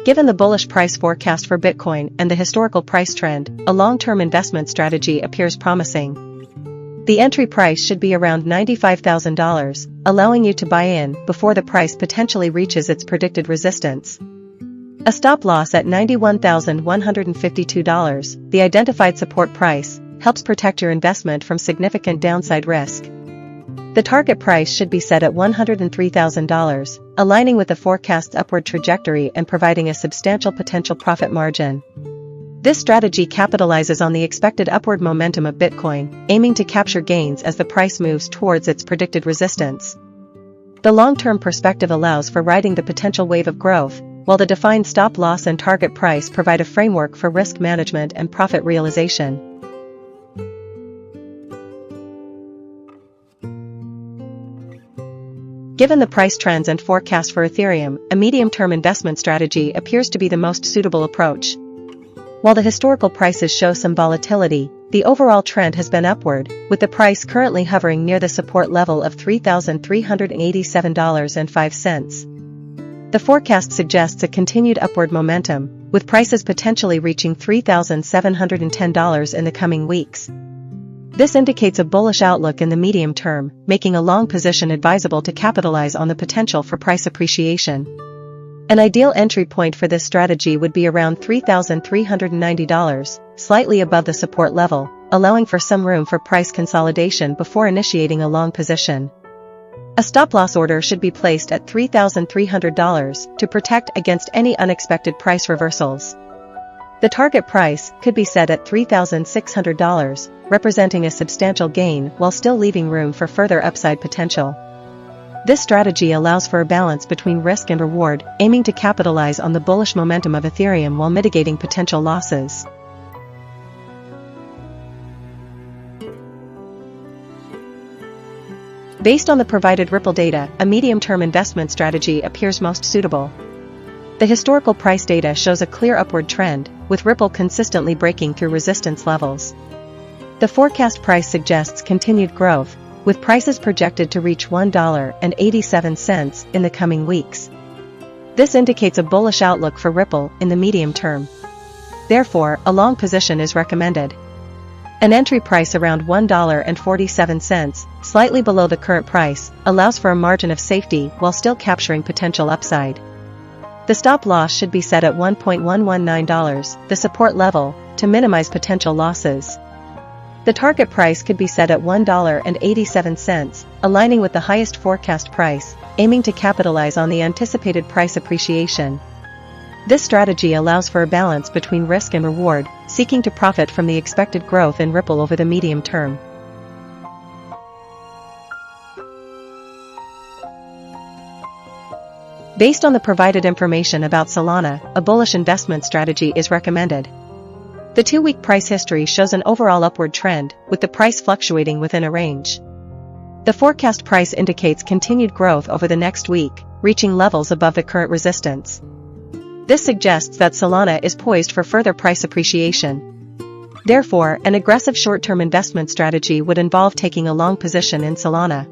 Given the bullish price forecast for Bitcoin and the historical price trend, a long-term investment strategy appears promising. The entry price should be around $95,000, allowing you to buy in before the price potentially reaches its predicted resistance. A stop loss at $91,152, the identified support price, helps protect your investment from significant downside risk. The target price should be set at $103,000, aligning with the forecast's upward trajectory and providing a substantial potential profit margin. This strategy capitalizes on the expected upward momentum of Bitcoin, aiming to capture gains as the price moves towards its predicted resistance. The long-term perspective allows for riding the potential wave of growth, while the defined stop loss and target price provide a framework for risk management and profit realization. Given the price trends and forecast for Ethereum, a medium-term investment strategy appears to be the most suitable approach. While the historical prices show some volatility, the overall trend has been upward, with the price currently hovering near the support level of $3,387.05. The forecast suggests a continued upward momentum, with prices potentially reaching $3,710 in the coming weeks. This indicates a bullish outlook in the medium term, making a long position advisable to capitalize on the potential for price appreciation. An ideal entry point for this strategy would be around $3,390, slightly above the support level, allowing for some room for price consolidation before initiating a long position. A stop-loss order should be placed at $3,300 to protect against any unexpected price reversals. The target price could be set at $3,600, representing a substantial gain while still leaving room for further upside potential. This strategy allows for a balance between risk and reward, aiming to capitalize on the bullish momentum of Ethereum while mitigating potential losses. Based on the provided Ripple data, a medium-term investment strategy appears most suitable. The historical price data shows a clear upward trend, with Ripple consistently breaking through resistance levels. The forecast price suggests continued growth, with prices projected to reach $1.87 in the coming weeks. This indicates a bullish outlook for Ripple in the medium term. Therefore, a long position is recommended. An entry price around $1.47, slightly below the current price, allows for a margin of safety while still capturing potential upside. The stop loss should be set at $1.119, the support level, to minimize potential losses. The target price could be set at $1.87, aligning with the highest forecast price, aiming to capitalize on the anticipated price appreciation. This strategy allows for a balance between risk and reward, seeking to profit from the expected growth in Ripple over the medium term. Based on the provided information about Solana, a bullish investment strategy is recommended. The 2-week price history shows an overall upward trend, with the price fluctuating within a range. The forecast price indicates continued growth over the next week, reaching levels above the current resistance. This suggests that Solana is poised for further price appreciation. Therefore, an aggressive short-term investment strategy would involve taking a long position in Solana.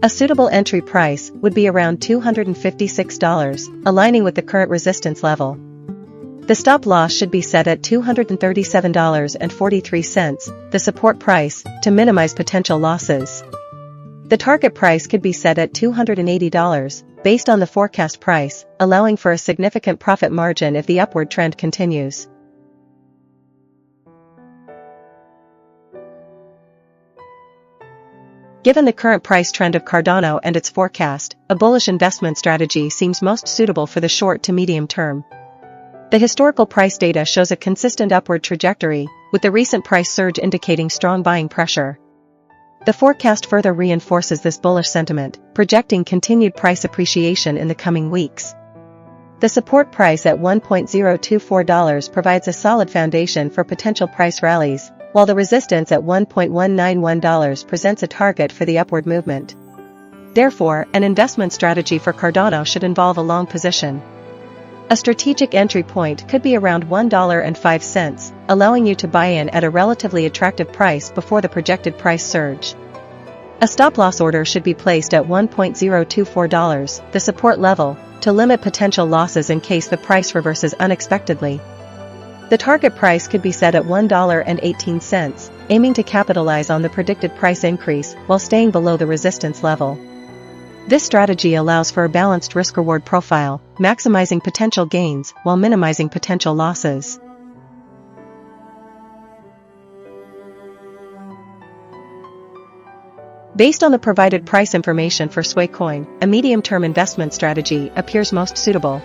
A suitable entry price would be around $256, aligning with the current resistance level. The stop loss should be set at $237.43, the support price, to minimize potential losses. The target price could be set at $280, based on the forecast price, allowing for a significant profit margin if the upward trend continues. Given the current price trend of Cardano and its forecast, a bullish investment strategy seems most suitable for the short to medium term. The historical price data shows a consistent upward trajectory, with the recent price surge indicating strong buying pressure. The forecast further reinforces this bullish sentiment, projecting continued price appreciation in the coming weeks. The support price at $1.024 provides a solid foundation for potential price rallies, while the resistance at $1.191 presents a target for the upward movement. Therefore, an investment strategy for Cardano should involve a long position. A strategic entry point could be around $1.05, allowing you to buy in at a relatively attractive price before the projected price surge. A stop-loss order should be placed at $1.024, the support level, to limit potential losses in case the price reverses unexpectedly. The target price could be set at $1.18, aiming to capitalize on the predicted price increase while staying below the resistance level. This strategy allows for a balanced risk-reward profile, maximizing potential gains while minimizing potential losses. Based on the provided price information for Coin, a medium-term investment strategy appears most suitable.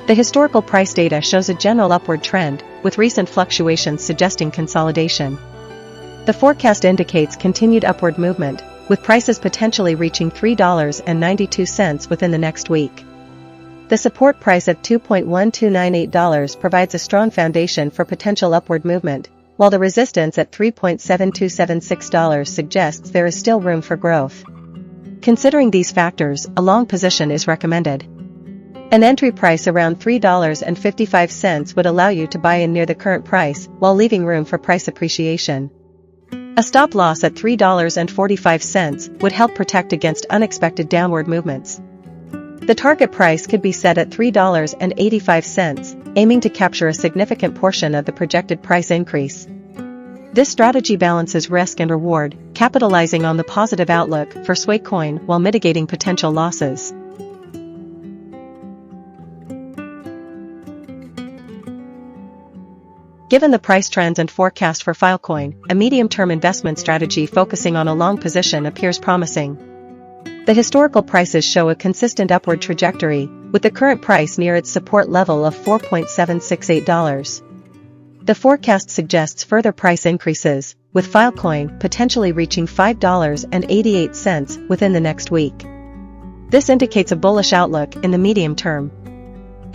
The historical price data shows a general upward trend, with recent fluctuations suggesting consolidation. The forecast indicates continued upward movement, with prices potentially reaching $3.92 within the next week. The support price of $2.1298 provides a strong foundation for potential upward movement, while the resistance at $3.7276 suggests there is still room for growth. Considering these factors, a long position is recommended. An entry price around $3.55 would allow you to buy in near the current price, while leaving room for price appreciation. A stop loss at $3.45 would help protect against unexpected downward movements. The target price could be set at $3.85, aiming to capture a significant portion of the projected price increase. This strategy balances risk and reward, capitalizing on the positive outlook for Coin while mitigating potential losses. Given the price trends and forecast for Filecoin, a medium-term investment strategy focusing on a long position appears promising. The historical prices show a consistent upward trajectory, with the current price near its support level of $4.768. The forecast suggests further price increases, with Filecoin potentially reaching $5.88 within the next week. This indicates a bullish outlook in the medium term.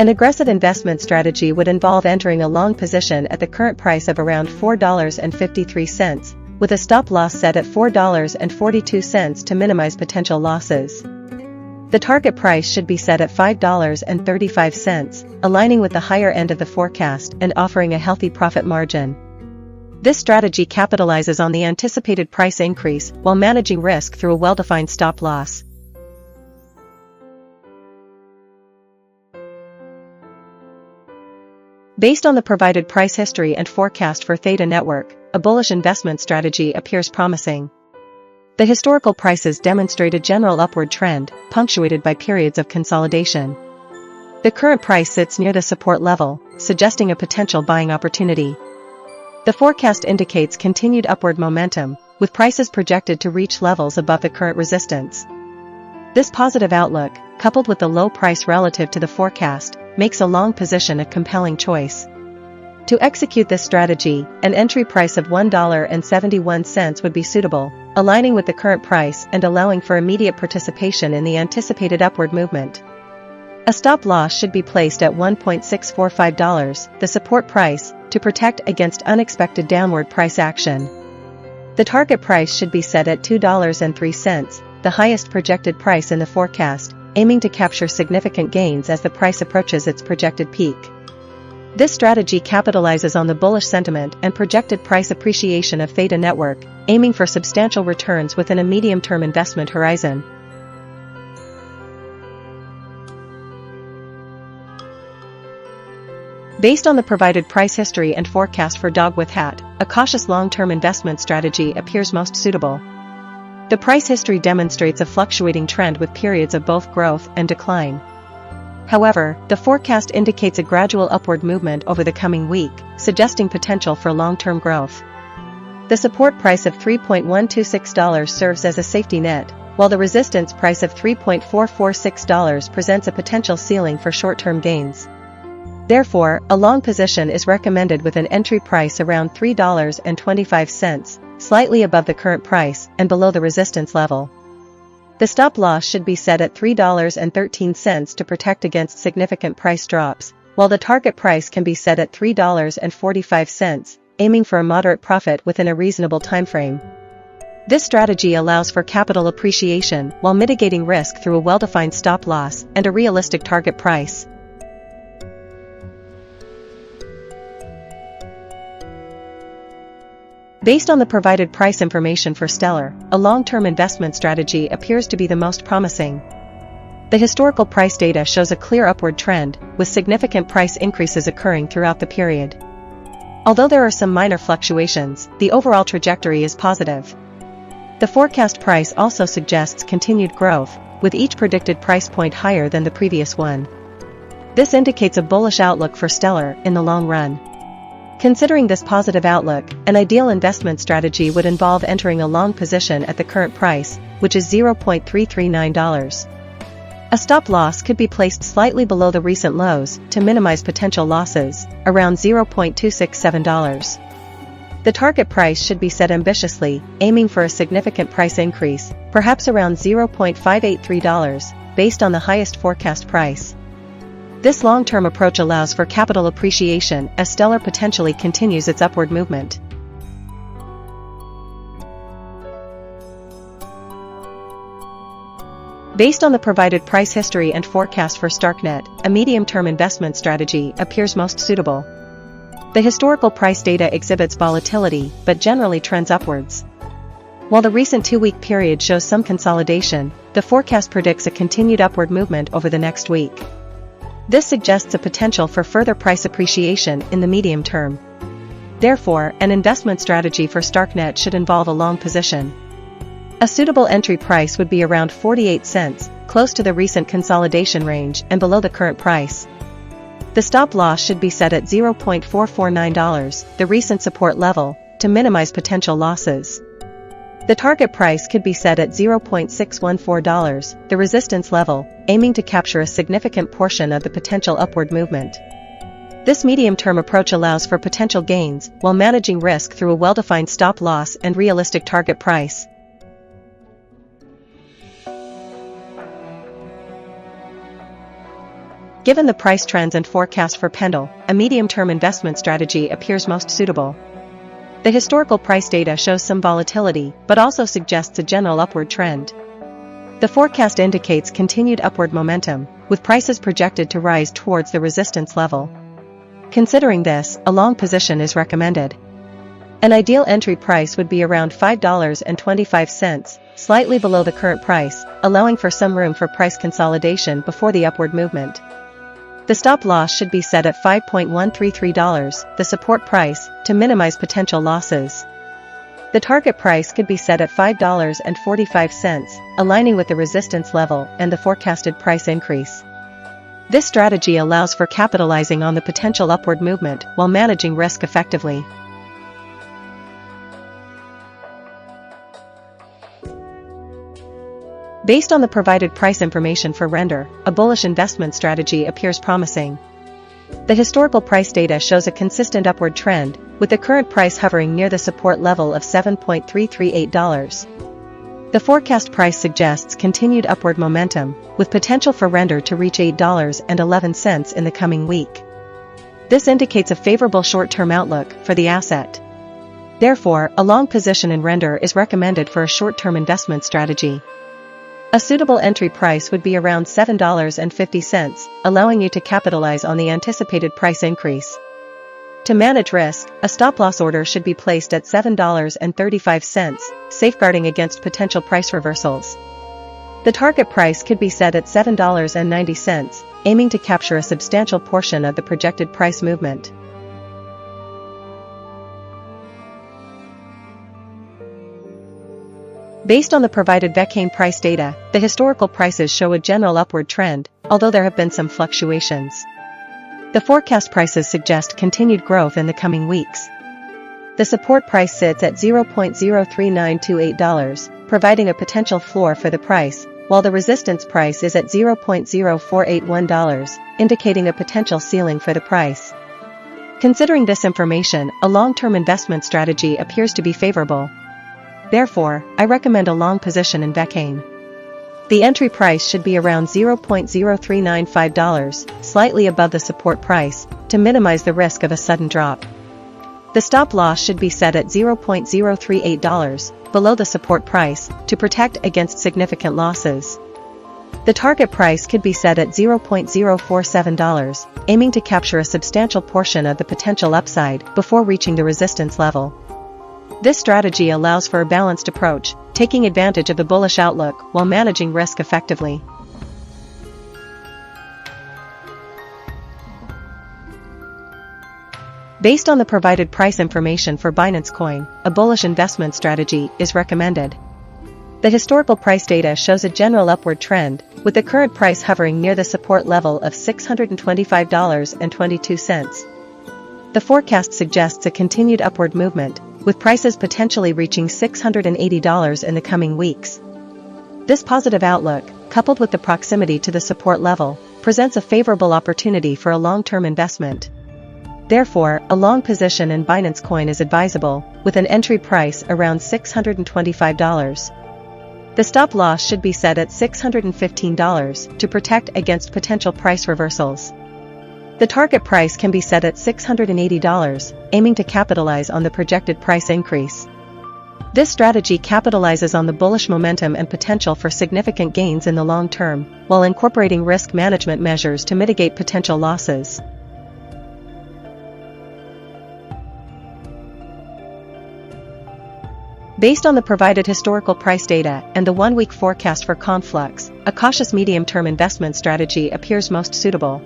An aggressive investment strategy would involve entering a long position at the current price of around $4.53, with a stop loss set at $4.42 to minimize potential losses. The target price should be set at $5.35, aligning with the higher end of the forecast and offering a healthy profit margin. This strategy capitalizes on the anticipated price increase while managing risk through a well-defined stop loss. Based on the provided price history and forecast for Theta network, a bullish investment strategy appears promising. The historical prices demonstrate a general upward trend, punctuated by periods of consolidation. The current price sits near the support level, suggesting a potential buying opportunity. The forecast indicates continued upward momentum, with prices projected to reach levels above the current resistance. This positive outlook, coupled with the low price relative to the forecast, makes a long position a compelling choice. To execute this strategy, an entry price of $1.71 would be suitable, aligning with the current price and allowing for immediate participation in the anticipated upward movement. A stop loss should be placed at $1.645, the support price, to protect against unexpected downward price action. The target price should be set at $2.03, the highest projected price in the forecast, aiming to capture significant gains as the price approaches its projected peak. This strategy capitalizes on the bullish sentiment and projected price appreciation of Theta network, aiming for substantial returns within a medium-term investment horizon. Based on the provided price history and forecast for Dogwifhat, a cautious long-term investment strategy appears most suitable. The price history demonstrates a fluctuating trend with periods of both growth and decline. However, the forecast indicates a gradual upward movement over the coming week, suggesting potential for long-term growth. The support price of $3.126 serves as a safety net, while the resistance price of $3.446 presents a potential ceiling for short-term gains. Therefore, a long position is recommended with an entry price around $3.25, slightly above the current price and below the resistance level. The stop loss should be set at $3.13 to protect against significant price drops, while the target price can be set at $3.45, aiming for a moderate profit within a reasonable timeframe. This strategy allows for capital appreciation while mitigating risk through a well-defined stop loss and a realistic target price. Based on the provided price information for Stellar, a long-term investment strategy appears to be the most promising. The historical price data shows a clear upward trend, with significant price increases occurring throughout the period. Although there are some minor fluctuations, the overall trajectory is positive. The forecast price also suggests continued growth, with each predicted price point higher than the previous one. This indicates a bullish outlook for Stellar in the long run. Considering this positive outlook, an ideal investment strategy would involve entering a long position at the current price, which is $0.339. A stop loss could be placed slightly below the recent lows to minimize potential losses, around $0.267. The target price should be set ambitiously, aiming for a significant price increase, perhaps around $0.583, based on the highest forecast price. This long-term approach allows for capital appreciation as Stellar potentially continues its upward movement. Based on the provided price history and forecast for Starknet, a medium-term investment strategy appears most suitable. The historical price data exhibits volatility, but generally trends upwards. While the recent 2-week period shows some consolidation, the forecast predicts a continued upward movement over the next week. This suggests a potential for further price appreciation in the medium term. Therefore, an investment strategy for Starknet should involve a long position. A suitable entry price would be around 48 cents, close to the recent consolidation range and below the current price. The stop loss should be set at $0.449, the recent support level, to minimize potential losses. The target price could be set at $0.614, the resistance level, aiming to capture a significant portion of the potential upward movement. This medium-term approach allows for potential gains while managing risk through a well-defined stop loss and realistic target price. Given the price trends and forecast for PENDLE, a medium-term investment strategy appears most suitable. The historical price data shows some volatility, but also suggests a general upward trend. The forecast indicates continued upward momentum, with prices projected to rise towards the resistance level. Considering this, a long position is recommended. An ideal entry price would be around $5.25, slightly below the current price, allowing for some room for price consolidation before the upward movement. The stop loss should be set at $5.133, the support price, to minimize potential losses. The target price could be set at $5.45, aligning with the resistance level and the forecasted price increase. This strategy allows for capitalizing on the potential upward movement while managing risk effectively. Based on the provided price information for Render, a bullish investment strategy appears promising. The historical price data shows a consistent upward trend, with the current price hovering near the support level of $7.338. The forecast price suggests continued upward momentum, with potential for Render to reach $8.11 in the coming week. This indicates a favorable short-term outlook for the asset. Therefore, a long position in Render is recommended for a short-term investment strategy. A suitable entry price would be around $7.50, allowing you to capitalize on the anticipated price increase. To manage risk, a stop-loss order should be placed at $7.35, safeguarding against potential price reversals. The target price could be set at $7.90, aiming to capture a substantial portion of the projected price movement. Based on the provided VeChain price data, the historical prices show a general upward trend, although there have been some fluctuations. The forecast prices suggest continued growth in the coming weeks. The support price sits at $0.03928, providing a potential floor for the price, while the resistance price is at $0.0481, indicating a potential ceiling for the price. Considering this information, a long-term investment strategy appears to be favorable. Therefore, I recommend a long position in VeChain. The entry price should be around $0.0395, slightly above the support price, to minimize the risk of a sudden drop. The stop loss should be set at $0.038, below the support price, to protect against significant losses. The target price could be set at $0.047, aiming to capture a substantial portion of the potential upside before reaching the resistance level. This strategy allows for a balanced approach, taking advantage of the bullish outlook while managing risk effectively. Based on the provided price information for Binance Coin, a bullish investment strategy is recommended. The historical price data shows a general upward trend, with the current price hovering near the support level of $625.22. The forecast suggests a continued upward movement, with prices potentially reaching $680 in the coming weeks. This positive outlook, coupled with the proximity to the support level, presents a favorable opportunity for a long-term investment. Therefore, a long position in Binance Coin is advisable, with an entry price around $625. The stop loss should be set at $615 to protect against potential price reversals. The target price can be set at $680, aiming to capitalize on the projected price increase. This strategy capitalizes on the bullish momentum and potential for significant gains in the long term, while incorporating risk management measures to mitigate potential losses. Based on the provided historical price data and the one-week forecast for Conflux, a cautious medium-term investment strategy appears most suitable.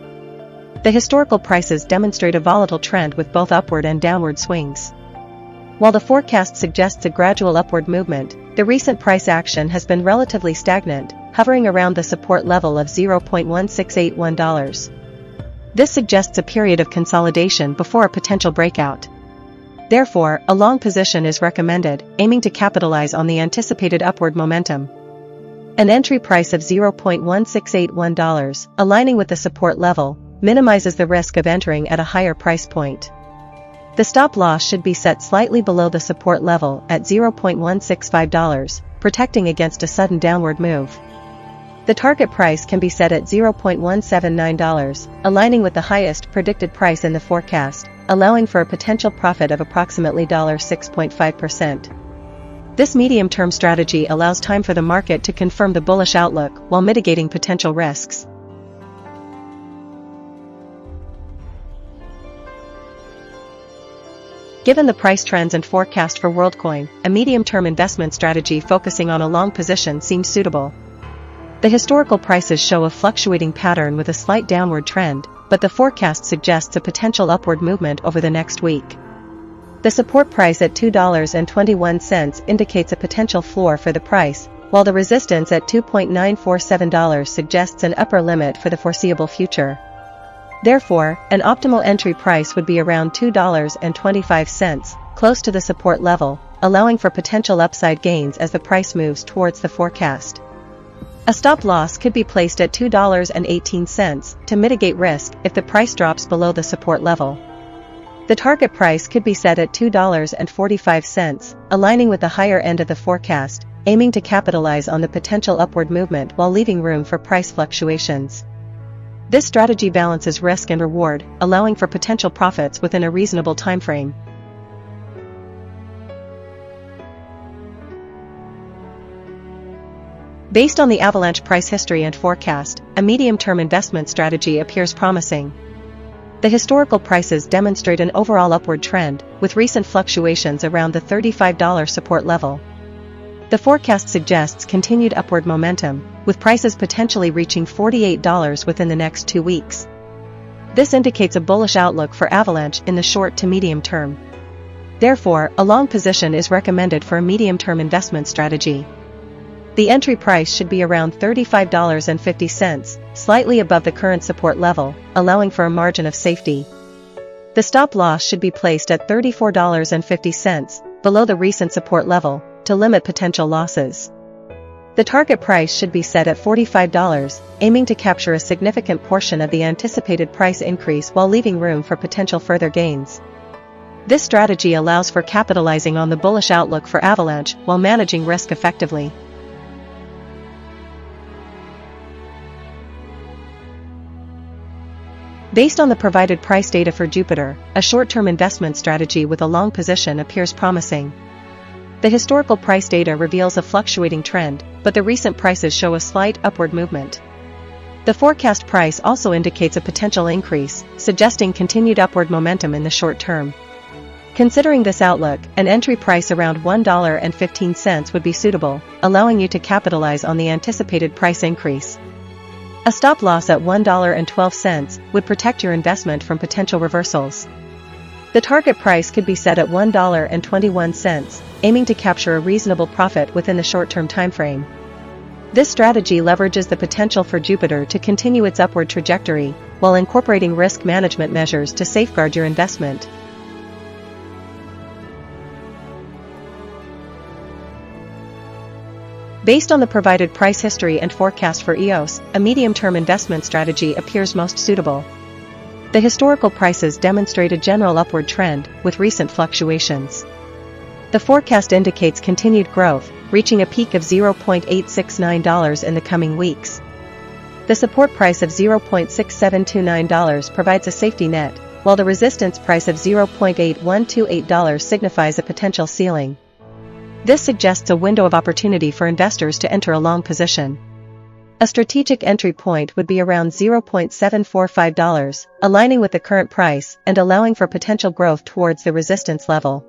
The historical prices demonstrate a volatile trend with both upward and downward swings. While the forecast suggests a gradual upward movement, the recent price action has been relatively stagnant, hovering around the support level of $0.1681. This suggests a period of consolidation before a potential breakout. Therefore, a long position is recommended, aiming to capitalize on the anticipated upward momentum. An entry price of $0.1681, aligning with the support level, minimizes the risk of entering at a higher price point. The stop loss should be set slightly below the support level at $0.165, protecting against a sudden downward move. The target price can be set at $0.179, aligning with the highest predicted price in the forecast, allowing for a potential profit of approximately 6.5%. This medium-term strategy allows time for the market to confirm the bullish outlook while mitigating potential risks. Given the price trends and forecast for Worldcoin, a medium-term investment strategy focusing on a long position seems suitable. The historical prices show a fluctuating pattern with a slight downward trend, but the forecast suggests a potential upward movement over the next week. The support price at $2.21 indicates a potential floor for the price, while the resistance at $2.947 suggests an upper limit for the foreseeable future. Therefore, an optimal entry price would be around $2.25, close to the support level, allowing for potential upside gains as the price moves towards the forecast. A stop loss could be placed at $2.18 to mitigate risk if the price drops below the support level. The target price could be set at $2.45, aligning with the higher end of the forecast, aiming to capitalize on the potential upward movement while leaving room for price fluctuations. This strategy balances risk and reward, allowing for potential profits within a reasonable timeframe. Based on the Avalanche price history and forecast, a medium-term investment strategy appears promising. The historical prices demonstrate an overall upward trend, with recent fluctuations around the $35 support level. The forecast suggests continued upward momentum, with prices potentially reaching $48 within the next 2 weeks. This indicates a bullish outlook for Avalanche in the short to medium term. Therefore, a long position is recommended for a medium-term investment strategy. The entry price should be around $35.50, slightly above the current support level, allowing for a margin of safety. The stop loss should be placed at $34.50, below the recent support level, to limit potential losses. The target price should be set at $45, aiming to capture a significant portion of the anticipated price increase while leaving room for potential further gains. This strategy allows for capitalizing on the bullish outlook for Avalanche while managing risk effectively. Based on the provided price data for Jupiter, a short-term investment strategy with a long position appears promising. The historical price data reveals a fluctuating trend, but the recent prices show a slight upward movement. The forecast price also indicates a potential increase, suggesting continued upward momentum in the short term. Considering this outlook, an entry price around $1.15 would be suitable, allowing you to capitalize on the anticipated price increase. A stop loss at $1.12 would protect your investment from potential reversals. The target price could be set at $1.21, aiming to capture a reasonable profit within the short-term timeframe. This strategy leverages the potential for Jupiter to continue its upward trajectory, while incorporating risk management measures to safeguard your investment. Based on the provided price history and forecast for EOS, a medium-term investment strategy appears most suitable. The historical prices demonstrate a general upward trend, with recent fluctuations. The forecast indicates continued growth, reaching a peak of $0.869 in the coming weeks. The support price of $0.6729 provides a safety net, while the resistance price of $0.8128 signifies a potential ceiling. This suggests a window of opportunity for investors to enter a long position. A strategic entry point would be around $0.745, aligning with the current price and allowing for potential growth towards the resistance level.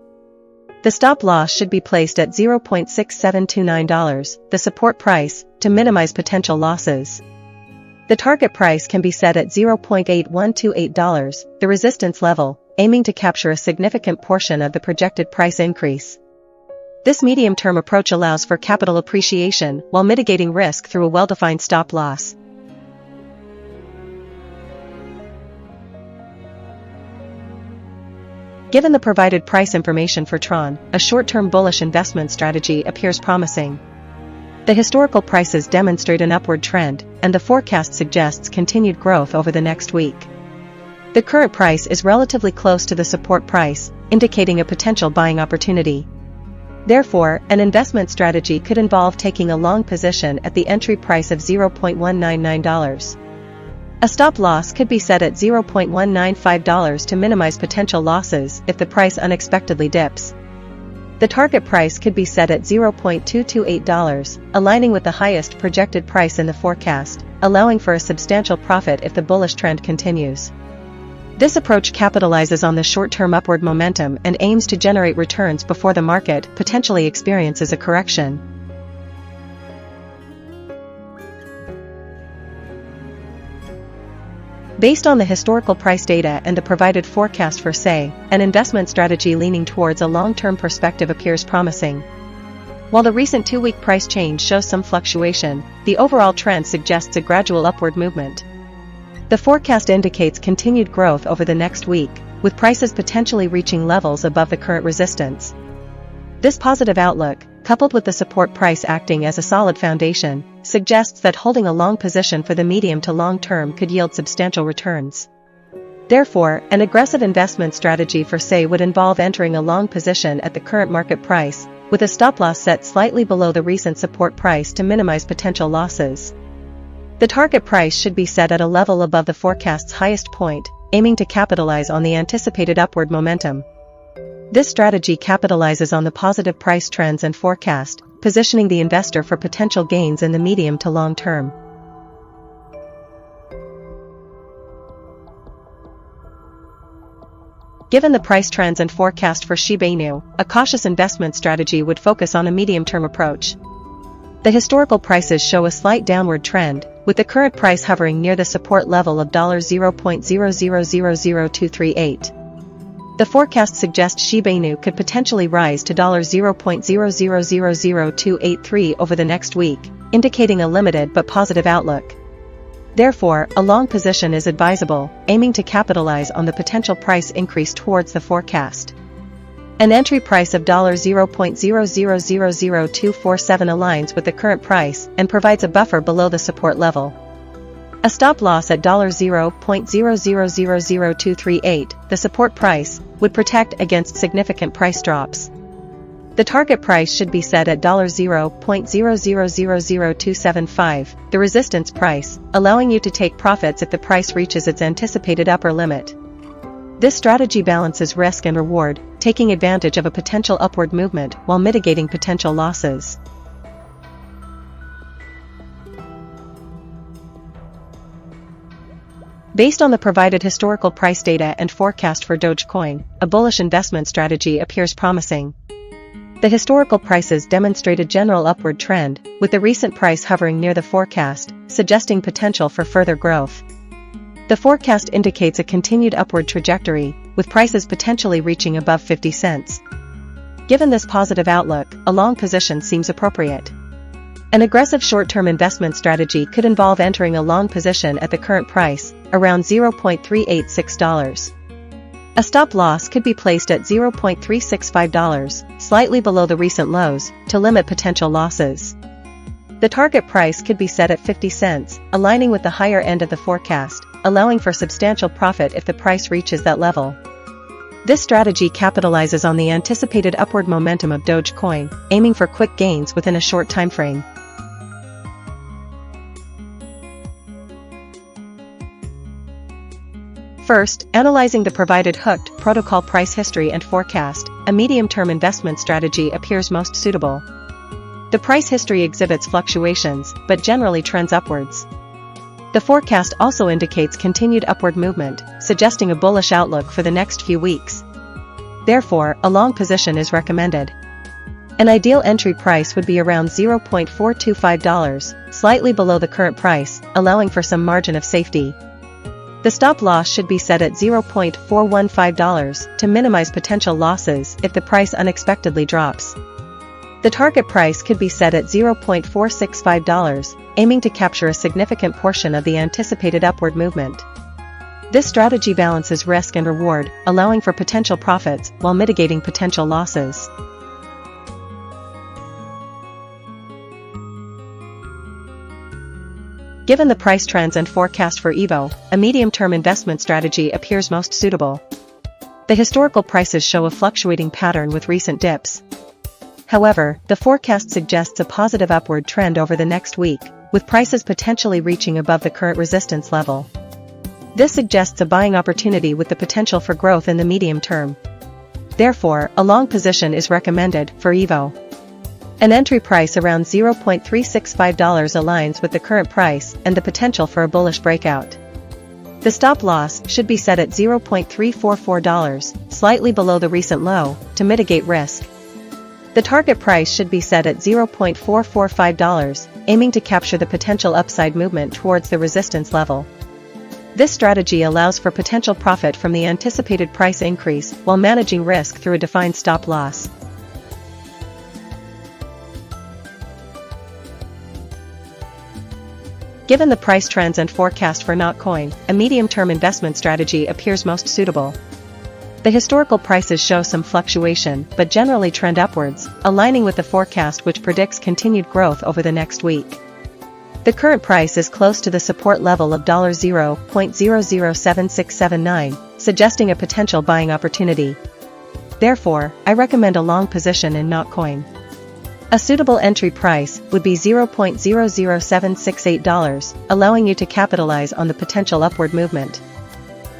The stop loss should be placed at $0.6729, the support price, to minimize potential losses. The target price can be set at $0.8128, the resistance level, aiming to capture a significant portion of the projected price increase. This medium-term approach allows for capital appreciation while mitigating risk through a well-defined stop loss. Given the provided price information for TRON, a short-term bullish investment strategy appears promising. The historical prices demonstrate an upward trend, and the forecast suggests continued growth over the next week. The current price is relatively close to the support price, indicating a potential buying opportunity. Therefore, an investment strategy could involve taking a long position at the entry price of $0.199. A stop loss could be set at $0.195 to minimize potential losses if the price unexpectedly dips. The target price could be set at $0.228, aligning with the highest projected price in the forecast, allowing for a substantial profit if the bullish trend continues. This approach capitalizes on the short-term upward momentum and aims to generate returns before the market potentially experiences a correction. Based on the historical price data and the provided forecast for SE, an investment strategy leaning towards a long-term perspective appears promising. While the recent 2-week price change shows some fluctuation, the overall trend suggests a gradual upward movement. The forecast indicates continued growth over the next week, with prices potentially reaching levels above the current resistance. This positive outlook, coupled with the support price acting as a solid foundation, suggests that holding a long position for the medium to long term could yield substantial returns. Therefore, an aggressive investment strategy for SE would involve entering a long position at the current market price, with a stop loss set slightly below the recent support price to minimize potential losses. The target price should be set at a level above the forecast's highest point, aiming to capitalize on the anticipated upward momentum. This strategy capitalizes on the positive price trends and forecast, positioning the investor for potential gains in the medium to long term. Given the price trends and forecast for Shiba Inu, a cautious investment strategy would focus on a medium-term approach. The historical prices show a slight downward trend, with the current price hovering near the support level of $0.0000238. The forecast suggests Shiba Inu could potentially rise to $0.0000283 over the next week, indicating a limited but positive outlook. Therefore, a long position is advisable, aiming to capitalize on the potential price increase towards the forecast. An entry price of $0.0000247 aligns with the current price and provides a buffer below the support level. A stop loss at $0.0000238, the support price, would protect against significant price drops. The target price should be set at $0.0000275, the resistance price, allowing you to take profits if the price reaches its anticipated upper limit. This strategy balances risk and reward, taking advantage of a potential upward movement while mitigating potential losses. Based on the provided historical price data and forecast for Dogecoin, a bullish investment strategy appears promising. The historical prices demonstrate a general upward trend, with the recent price hovering near the forecast, suggesting potential for further growth. The forecast indicates a continued upward trajectory, with prices potentially reaching above 50 cents. Given this positive outlook, a long position seems appropriate. An aggressive short-term investment strategy could involve entering a long position at the current price, around $0.386. A stop loss could be placed at $0.365, slightly below the recent lows, to limit potential losses. The target price could be set at 50 cents, aligning with the higher end of the forecast, allowing for substantial profit if the price reaches that level. This strategy capitalizes on the anticipated upward momentum of Dogecoin, aiming for quick gains within a short time frame. First, analyzing the provided hooked protocol price history and forecast, a medium-term investment strategy appears most suitable. The price history exhibits fluctuations, but generally trends upwards. The forecast also indicates continued upward movement, suggesting a bullish outlook for the next few weeks. Therefore, a long position is recommended. An ideal entry price would be around $0.425, slightly below the current price, allowing for some margin of safety. The stop loss should be set at $0.415 to minimize potential losses if the price unexpectedly drops. The target price could be set at $0.465, aiming to capture a significant portion of the anticipated upward movement. This strategy balances risk and reward, allowing for potential profits while mitigating potential losses. Given the price trends and forecast for Aevo, a medium-term investment strategy appears most suitable. The historical prices show a fluctuating pattern with recent dips. However, the forecast suggests a positive upward trend over the next week, with prices potentially reaching above the current resistance level. This suggests a buying opportunity with the potential for growth in the medium term. Therefore, a long position is recommended for Aevo. An entry price around $0.365 aligns with the current price and the potential for a bullish breakout. The stop loss should be set at $0.344, slightly below the recent low, to mitigate risk. The target price should be set at $0.445, aiming to capture the potential upside movement towards the resistance level. This strategy allows for potential profit from the anticipated price increase while managing risk through a defined stop loss. Given the price trends and forecast for Coin, a medium-term investment strategy appears most suitable. The historical prices show some fluctuation but generally trend upwards, aligning with the forecast which predicts continued growth over the next week. The current price is close to the support level of $0.007679, suggesting a potential buying opportunity. Therefore, I recommend a long position in Coin. A suitable entry price would be $0.00768, allowing you to capitalize on the potential upward movement.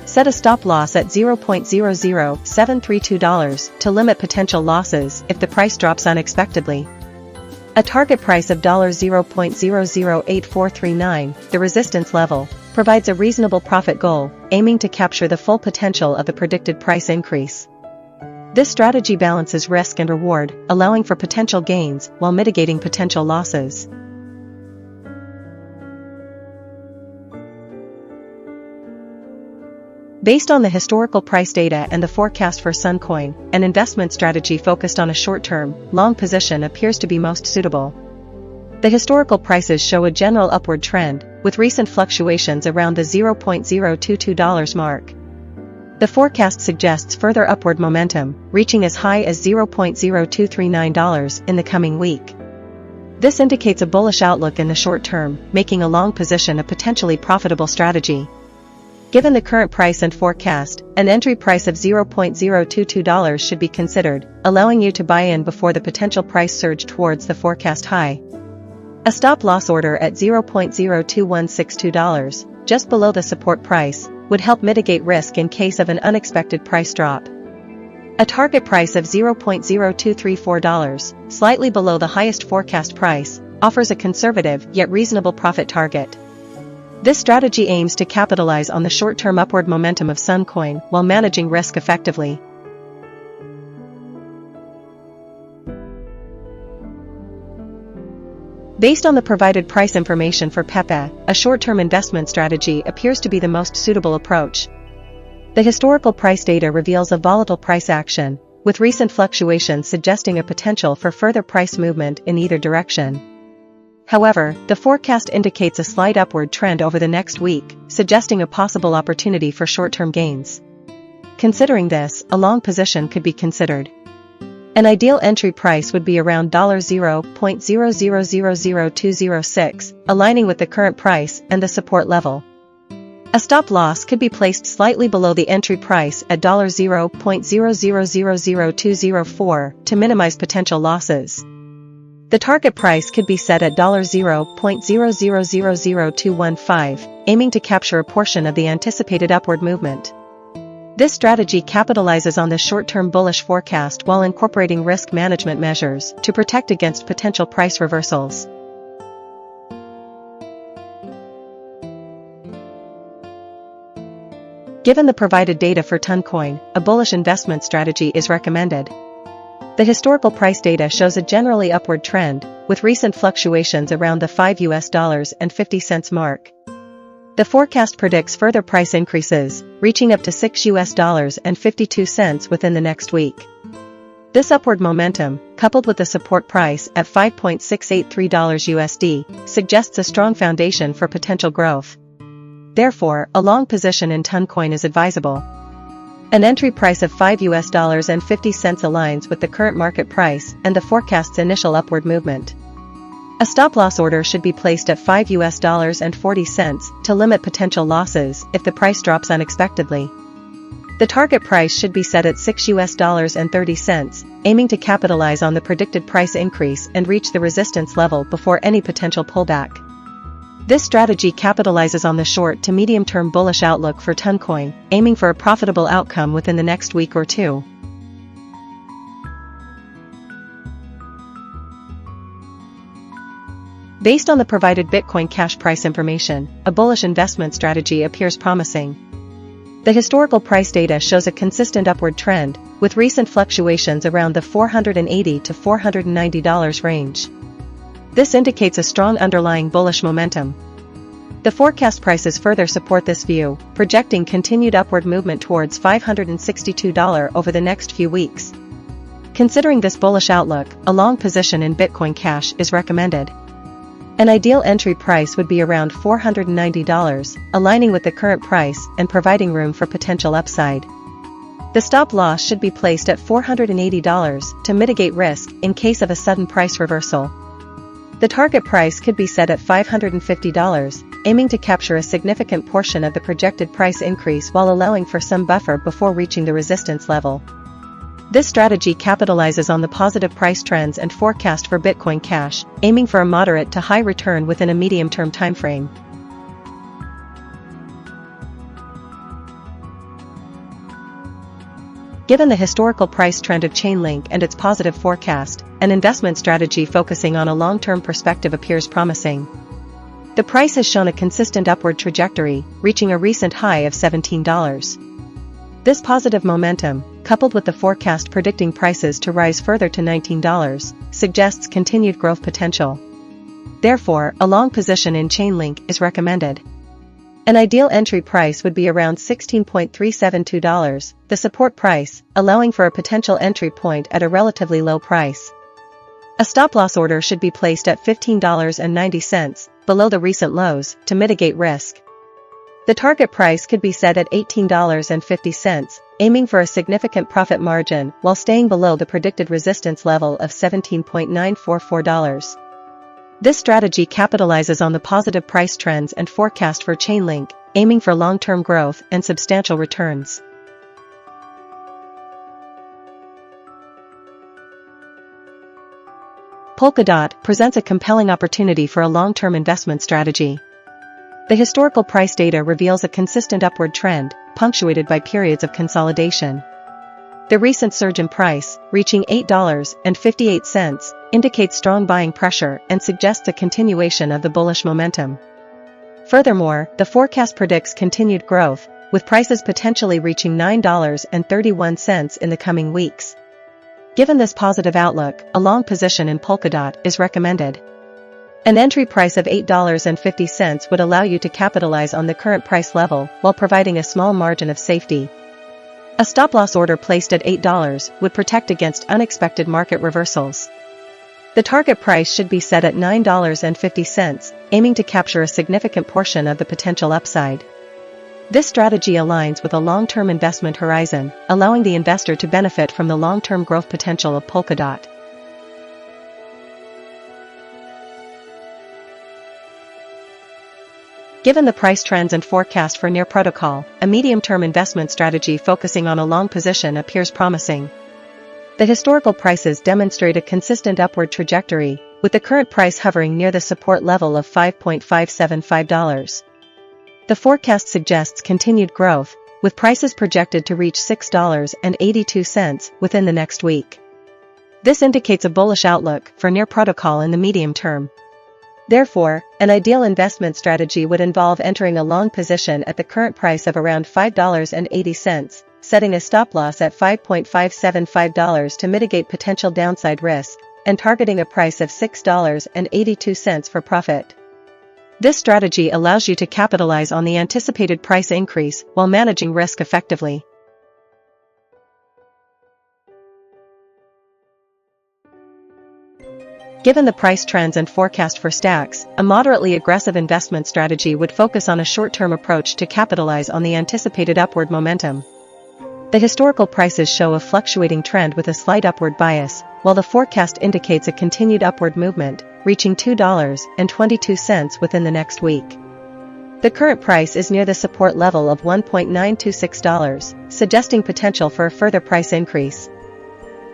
Set a stop loss at $0.00732 to limit potential losses if the price drops unexpectedly. A target price of $0.008439, the resistance level, provides a reasonable profit goal, aiming to capture the full potential of the predicted price increase. This strategy balances risk and reward, allowing for potential gains while mitigating potential losses. Based on the historical price data and the forecast for Coin, an investment strategy focused on a short-term, long position appears to be most suitable. The historical prices show a general upward trend, with recent fluctuations around the $0.022 mark. The forecast suggests further upward momentum, reaching as high as $0.0239 in the coming week. This indicates a bullish outlook in the short term, making a long position a potentially profitable strategy. Given the current price and forecast, an entry price of $0.022 should be considered, allowing you to buy in before the potential price surge towards the forecast high. A stop loss order at $0.02162, just below the support price, would help mitigate risk in case of an unexpected price drop. A target price of $0.0234, slightly below the highest forecast price, offers a conservative yet reasonable profit target. This strategy aims to capitalize on the short-term upward momentum of Suncoin while managing risk effectively. Based on the provided price information for Pepe, a short-term investment strategy appears to be the most suitable approach. The historical price data reveals a volatile price action, with recent fluctuations suggesting a potential for further price movement in either direction. However, the forecast indicates a slight upward trend over the next week, suggesting a possible opportunity for short-term gains. Considering this, a long position could be considered. An ideal entry price would be around $0.0000206, aligning with the current price and the support level. A stop loss could be placed slightly below the entry price at $0.0000204 to minimize potential losses. The target price could be set at $0.0000215, aiming to capture a portion of the anticipated upward movement. This strategy capitalizes on the short-term bullish forecast while incorporating risk management measures to protect against potential price reversals. Given the provided data for Toncoin, a bullish investment strategy is recommended. The historical price data shows a generally upward trend, with recent fluctuations around the $5.50 mark. The forecast predicts further price increases, reaching up to $6.52 within the next week. This upward momentum, coupled with the support price at $5.683 USD, suggests a strong foundation for potential growth. Therefore, a long position in Toncoin is advisable. An entry price of $5.50 aligns with the current market price and the forecast's initial upward movement. A stop-loss order should be placed at $5.40 to limit potential losses if the price drops unexpectedly. The target price should be set at $6.30, aiming to capitalize on the predicted price increase and reach the resistance level before any potential pullback. This strategy capitalizes on the short to medium-term bullish outlook for Toncoin, aiming for a profitable outcome within the next week or two. Based on the provided Bitcoin Cash price information, a bullish investment strategy appears promising. The historical price data shows a consistent upward trend, with recent fluctuations around the $480 to $490 range. This indicates a strong underlying bullish momentum. The forecast prices further support this view, projecting continued upward movement towards $562 over the next few weeks. Considering this bullish outlook, a long position in Bitcoin Cash is recommended. An ideal entry price would be around $490, aligning with the current price and providing room for potential upside. The stop loss should be placed at $480 to mitigate risk in case of a sudden price reversal. The target price could be set at $550, aiming to capture a significant portion of the projected price increase while allowing for some buffer before reaching the resistance level. This strategy capitalizes on the positive price trends and forecast for Bitcoin Cash, aiming for a moderate to high return within a medium-term timeframe. Given the historical price trend of Chainlink and its positive forecast, an investment strategy focusing on a long-term perspective appears promising. The price has shown a consistent upward trajectory, reaching a recent high of $17. This positive momentum, coupled with the forecast predicting prices to rise further to $19, suggests continued growth potential. Therefore, a long position in Chainlink is recommended. An ideal entry price would be around $16.372, the support price, allowing for a potential entry point at a relatively low price. A stop-loss order should be placed at $15.90, below the recent lows, to mitigate risk. The target price could be set at $18.50, aiming for a significant profit margin while staying below the predicted resistance level of $17.944. This strategy capitalizes on the positive price trends and forecast for Chainlink, aiming for long-term growth and substantial returns. Polkadot presents a compelling opportunity for a long-term investment strategy. The historical price data reveals a consistent upward trend, punctuated by periods of consolidation. The recent surge in price, reaching $8.58, indicates strong buying pressure and suggests a continuation of the bullish momentum. Furthermore, the forecast predicts continued growth, with prices potentially reaching $9.31 in the coming weeks. Given this positive outlook, a long position in Polkadot is recommended. An entry price of $8.50 would allow you to capitalize on the current price level while providing a small margin of safety. A stop-loss order placed at $8 would protect against unexpected market reversals. The target price should be set at $9.50, aiming to capture a significant portion of the potential upside. This strategy aligns with a long-term investment horizon, allowing the investor to benefit from the long-term growth potential of Polkadot. Given the price trends and forecast for Near Protocol, a medium-term investment strategy focusing on a long position appears promising. The historical prices demonstrate a consistent upward trajectory, with the current price hovering near the support level of $5.575. The forecast suggests continued growth, with prices projected to reach $6.82 within the next week. This indicates a bullish outlook for Near Protocol in the medium term. Therefore, an ideal investment strategy would involve entering a long position at the current price of around $5.80, setting a stop-loss at $5.575 to mitigate potential downside risk, and targeting a price of $6.82 for profit. This strategy allows you to capitalize on the anticipated price increase while managing risk effectively. Given the price trends and forecast for stacks, a moderately aggressive investment strategy would focus on a short-term approach to capitalize on the anticipated upward momentum. The historical prices show a fluctuating trend with a slight upward bias, while the forecast indicates a continued upward movement, reaching $2.22 within the next week. The current price is near the support level of $1.926, suggesting potential for a further price increase.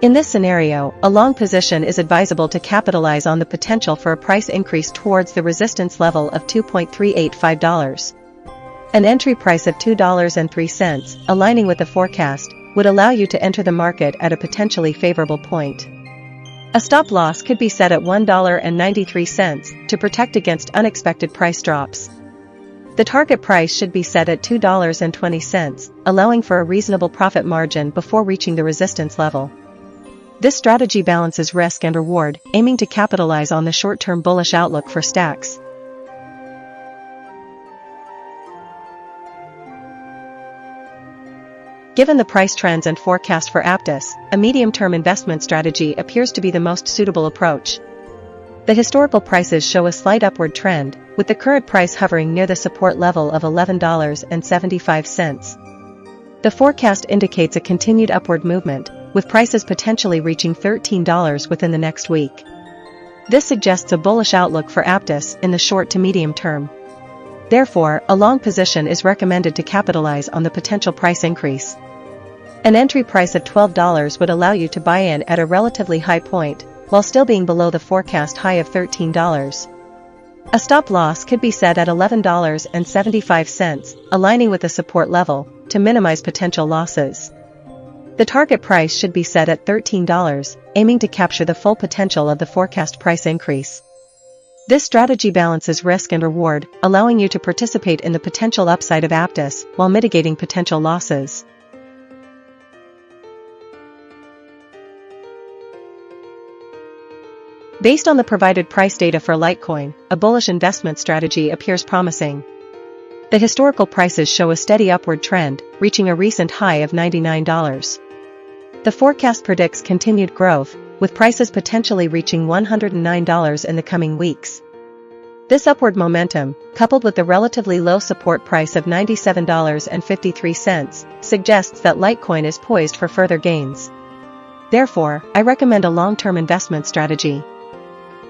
In this scenario, a long position is advisable to capitalize on the potential for a price increase towards the resistance level of $2.385. An entry price of $2.03, aligning with the forecast, would allow you to enter the market at a potentially favorable point. A stop loss could be set at $1.93 to protect against unexpected price drops. The target price should be set at $2.20, allowing for a reasonable profit margin before reaching the resistance level. This strategy balances risk and reward, aiming to capitalize on the short-term bullish outlook for stacks. Given the price trends and forecast for Aptos, a medium-term investment strategy appears to be the most suitable approach. The historical prices show a slight upward trend, with the current price hovering near the support level of $11.75. The forecast indicates a continued upward movement, with prices potentially reaching $13 within the next week. This suggests a bullish outlook for Aptos in the short to medium term. Therefore, a long position is recommended to capitalize on the potential price increase. An entry price of $12 would allow you to buy in at a relatively high point, while still being below the forecast high of $13. A stop loss could be set at $11.75, aligning with the support level, to minimize potential losses. The target price should be set at $13, aiming to capture the full potential of the forecast price increase. This strategy balances risk and reward, allowing you to participate in the potential upside of Aptos while mitigating potential losses. Based on the provided price data for Litecoin, a bullish investment strategy appears promising. The historical prices show a steady upward trend, reaching a recent high of $99. The forecast predicts continued growth, with prices potentially reaching $109 in the coming weeks. This upward momentum, coupled with the relatively low support price of $97.53, suggests that Litecoin is poised for further gains. Therefore, I recommend a long-term investment strategy.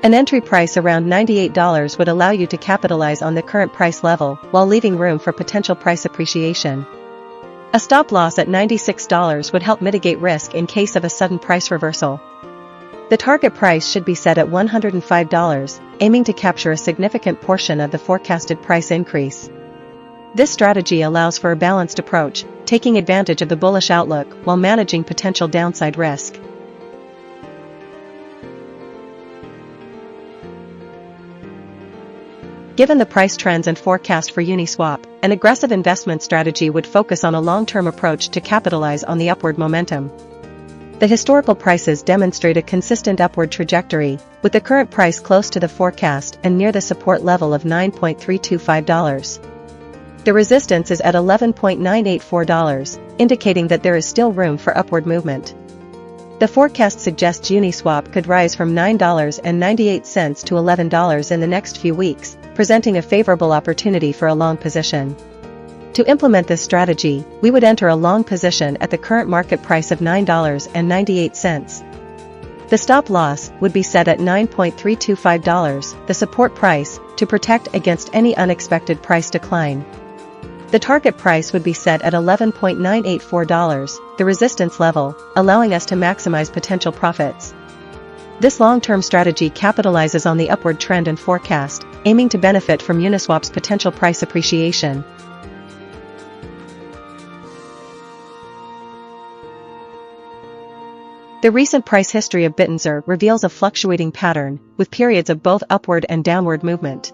An entry price around $98 would allow you to capitalize on the current price level while leaving room for potential price appreciation. A stop loss at $96 would help mitigate risk in case of a sudden price reversal. The target price should be set at $105, aiming to capture a significant portion of the forecasted price increase. This strategy allows for a balanced approach, taking advantage of the bullish outlook while managing potential downside risk. Given the price trends and forecast for Uniswap, an aggressive investment strategy would focus on a long-term approach to capitalize on the upward momentum. The historical prices demonstrate a consistent upward trajectory, with the current price close to the forecast and near the support level of $9.325. The resistance is at $11.984, indicating that there is still room for upward movement. The forecast suggests Uniswap could rise from $9.98 to $11 in the next few weeks, presenting a favorable opportunity for a long position. To implement this strategy, we would enter a long position at the current market price of $9.98. The stop loss would be set at $9.325, the support price, to protect against any unexpected price decline. The target price would be set at $11.984, the resistance level, allowing us to maximize potential profits. This long-term strategy capitalizes on the upward trend and forecast, aiming to benefit from Uniswap's potential price appreciation. The recent price history of Bittensor reveals a fluctuating pattern, with periods of both upward and downward movement.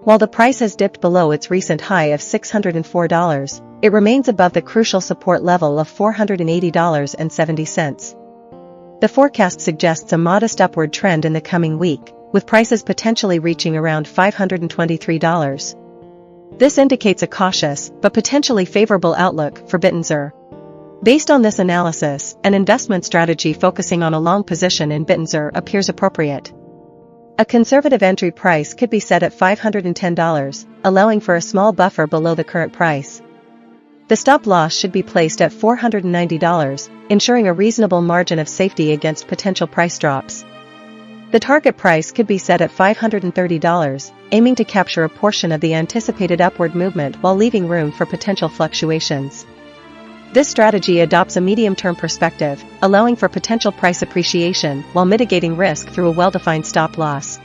While the price has dipped below its recent high of $604, it remains above the crucial support level of $480.70. The forecast suggests a modest upward trend in the coming week, with prices potentially reaching around $523. This indicates a cautious, but potentially favorable outlook for Bittensor. Based on this analysis, an investment strategy focusing on a long position in Bittensor appears appropriate. A conservative entry price could be set at $510, allowing for a small buffer below the current price. The stop loss should be placed at $490, ensuring a reasonable margin of safety against potential price drops. The target price could be set at $530, aiming to capture a portion of the anticipated upward movement while leaving room for potential fluctuations. This strategy adopts a medium-term perspective, allowing for potential price appreciation while mitigating risk through a well-defined stop loss.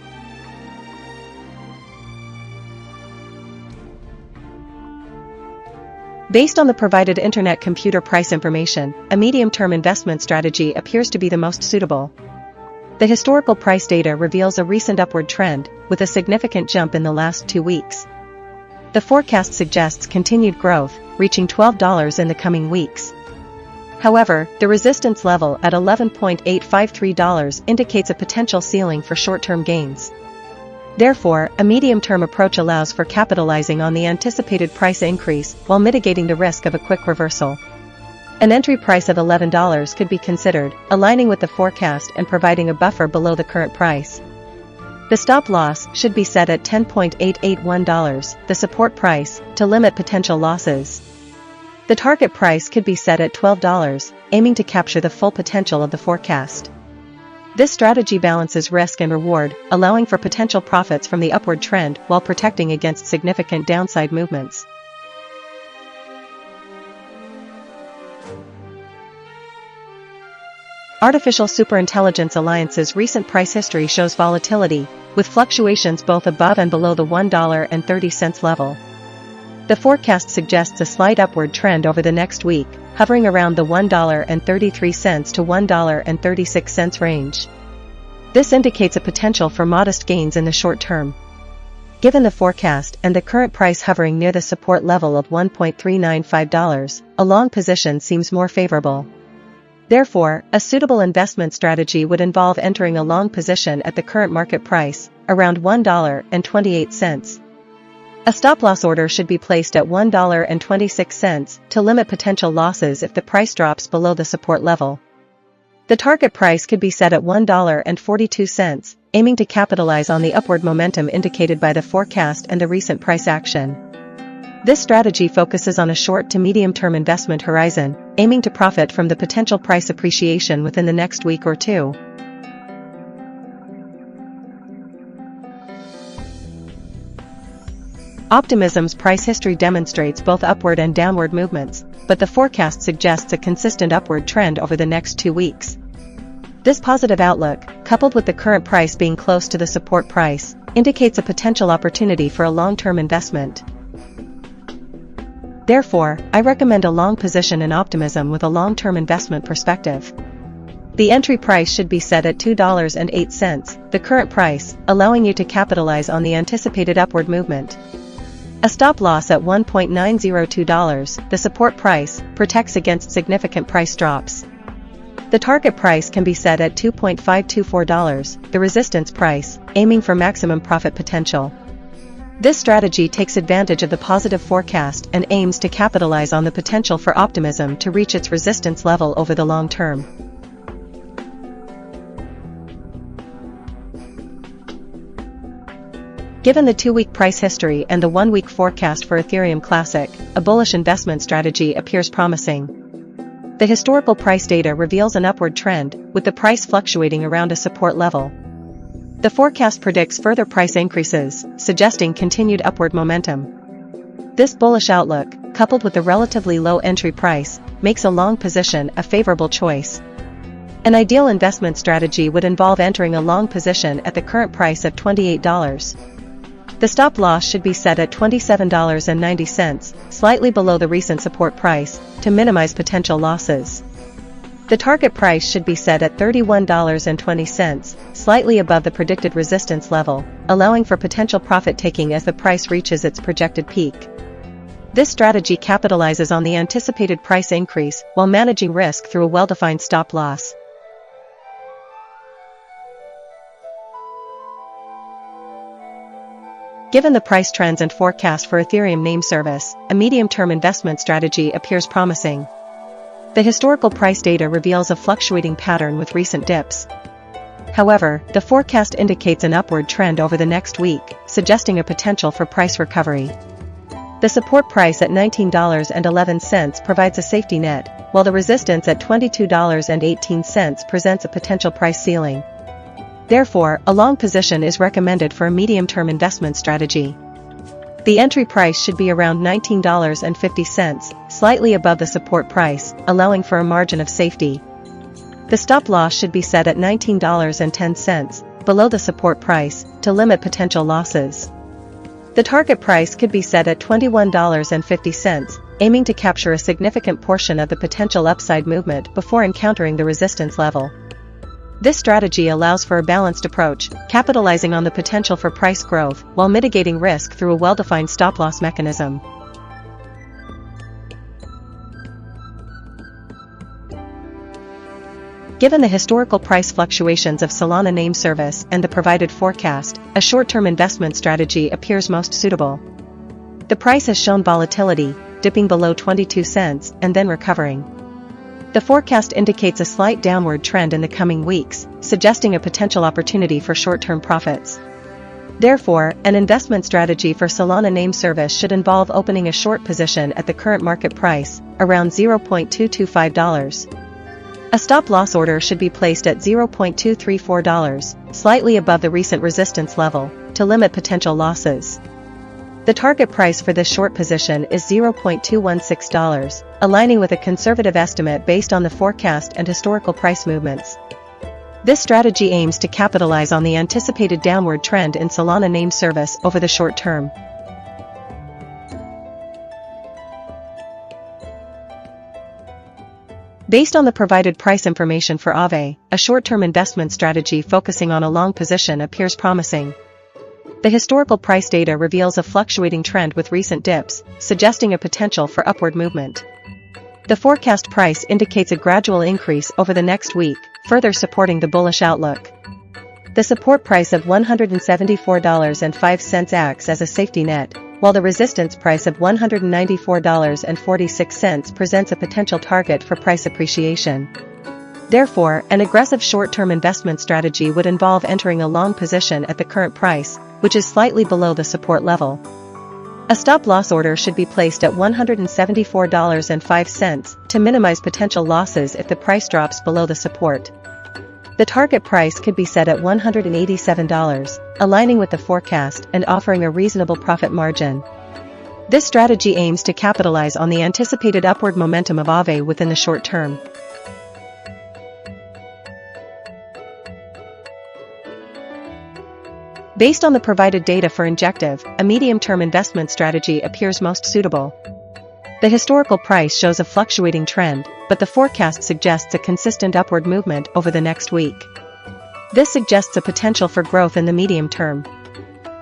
Based on the provided Internet Computer Price information, a medium-term investment strategy appears to be the most suitable. The historical price data reveals a recent upward trend, with a significant jump in the last 2 weeks. The forecast suggests continued growth, reaching $12 in the coming weeks. However, the resistance level at $11.853 indicates a potential ceiling for short-term gains. Therefore, a medium-term approach allows for capitalizing on the anticipated price increase while mitigating the risk of a quick reversal. An entry price of $11 could be considered, aligning with the forecast and providing a buffer below the current price. The stop loss should be set at $10.881, the support price, to limit potential losses. The target price could be set at $12, aiming to capture the full potential of the forecast. This strategy balances risk and reward, allowing for potential profits from the upward trend while protecting against significant downside movements. Artificial Superintelligence Alliance's recent price history shows volatility, with fluctuations both above and below the $1.30 level. The forecast suggests a slight upward trend over the next week, hovering around the $1.33 to $1.36 range. This indicates a potential for modest gains in the short term. Given the forecast and the current price hovering near the support level of $1.395, a long position seems more favorable. Therefore, a suitable investment strategy would involve entering a long position at the current market price, around $1.28. A stop-loss order should be placed at $1.26 to limit potential losses if the price drops below the support level. The target price could be set at $1.42, aiming to capitalize on the upward momentum indicated by the forecast and the recent price action. This strategy focuses on a short to medium-term investment horizon, aiming to profit from the potential price appreciation within the next week or two. Optimism's price history demonstrates both upward and downward movements, but the forecast suggests a consistent upward trend over the next 2 weeks. This positive outlook, coupled with the current price being close to the support price, indicates a potential opportunity for a long-term investment. Therefore, I recommend a long position in Optimism with a long-term investment perspective. The entry price should be set at $2.08, the current price, allowing you to capitalize on the anticipated upward movement. A stop loss at $1.902, the support price, protects against significant price drops. The target price can be set at $2.524, the resistance price, aiming for maximum profit potential. This strategy takes advantage of the positive forecast and aims to capitalize on the potential for Optimism to reach its resistance level over the long term. Given the 2-week price history and the 1-week forecast for Ethereum Classic, a bullish investment strategy appears promising. The historical price data reveals an upward trend, with the price fluctuating around a support level. The forecast predicts further price increases, suggesting continued upward momentum. This bullish outlook, coupled with the relatively low entry price, makes a long position a favorable choice. An ideal investment strategy would involve entering a long position at the current price of $28. The stop loss should be set at $27.90, slightly below the recent support price, to minimize potential losses. The target price should be set at $31.20, slightly above the predicted resistance level, allowing for potential profit-taking as the price reaches its projected peak. This strategy capitalizes on the anticipated price increase while managing risk through a well-defined stop loss. Given the price trends and forecast for Ethereum name service, a medium-term investment strategy appears promising. The historical price data reveals a fluctuating pattern with recent dips. However, the forecast indicates an upward trend over the next week, suggesting a potential for price recovery. The support price at $19.11 provides a safety net, while the resistance at $22.18 presents a potential price ceiling. Therefore, a long position is recommended for a medium-term investment strategy. The entry price should be around $19.50, slightly above the support price, allowing for a margin of safety. The stop loss should be set at $19.10, below the support price, to limit potential losses. The target price could be set at $21.50, aiming to capture a significant portion of the potential upside movement before encountering the resistance level. This strategy allows for a balanced approach, capitalizing on the potential for price growth while mitigating risk through a well-defined stop-loss mechanism. Given the historical price fluctuations of Solana name service and the provided forecast, a short-term investment strategy appears most suitable. The price has shown volatility, dipping below 22 cents and then recovering. The forecast indicates a slight downward trend in the coming weeks, suggesting a potential opportunity for short-term profits. Therefore, an investment strategy for Solana name service should involve opening a short position at the current market price, around $0.225. A stop-loss order should be placed at $0.234, slightly above the recent resistance level, to limit potential losses. The target price for this short position is $0.216, aligning with a conservative estimate based on the forecast and historical price movements. This strategy aims to capitalize on the anticipated downward trend in Solana name service over the short term. Based on the provided price information for Aave, a short-term investment strategy focusing on a long position appears promising. The historical price data reveals a fluctuating trend with recent dips, suggesting a potential for upward movement. The forecast price indicates a gradual increase over the next week, further supporting the bullish outlook. The support price of $174.05 acts as a safety net, while the resistance price of $194.46 presents a potential target for price appreciation. Therefore, an aggressive short-term investment strategy would involve entering a long position at the current price, which is slightly below the support level. A stop-loss order should be placed at $174.05 to minimize potential losses if the price drops below the support. The target price could be set at $187, aligning with the forecast and offering a reasonable profit margin. This strategy aims to capitalize on the anticipated upward momentum of Aave within the short term. Based on the provided data for Injective, a medium-term investment strategy appears most suitable. The historical price shows a fluctuating trend, but the forecast suggests a consistent upward movement over the next week. This suggests a potential for growth in the medium term.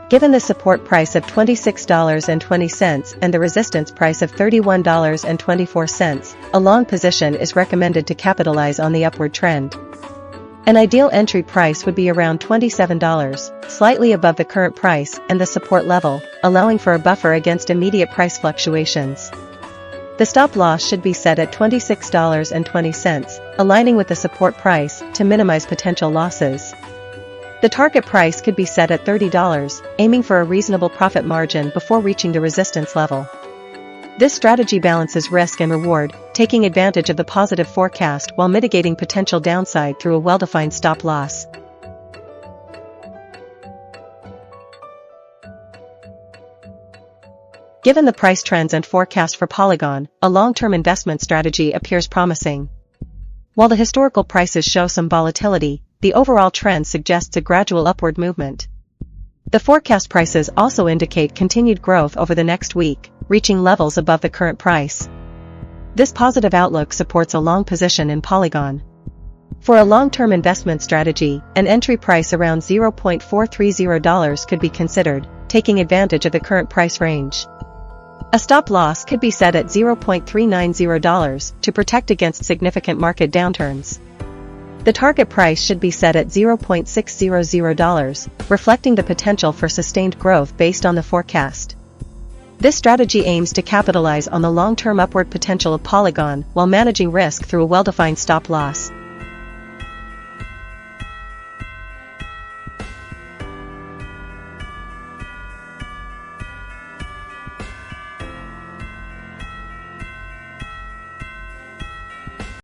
Given the support price of $26.20 and the resistance price of $31.24, a long position is recommended to capitalize on the upward trend. An ideal entry price would be around $27, slightly above the current price and the support level, allowing for a buffer against immediate price fluctuations. The stop loss should be set at $26.20, aligning with the support price to minimize potential losses. The target price could be set at $30, aiming for a reasonable profit margin before reaching the resistance level. This strategy balances risk and reward, taking advantage of the positive forecast while mitigating potential downside through a well-defined stop loss. Given the price trends and forecast for Polygon, a long-term investment strategy appears promising. While the historical prices show some volatility, the overall trend suggests a gradual upward movement. The forecast prices also indicate continued growth over the next week, reaching levels above the current price. This positive outlook supports a long position in Polygon. For a long-term investment strategy, an entry price around $0.430 could be considered, taking advantage of the current price range. A stop loss could be set at $0.390 to protect against significant market downturns. The target price should be set at $0.600, reflecting the potential for sustained growth based on the forecast. This strategy aims to capitalize on the long-term upward potential of Polygon while managing risk through a well-defined stop loss.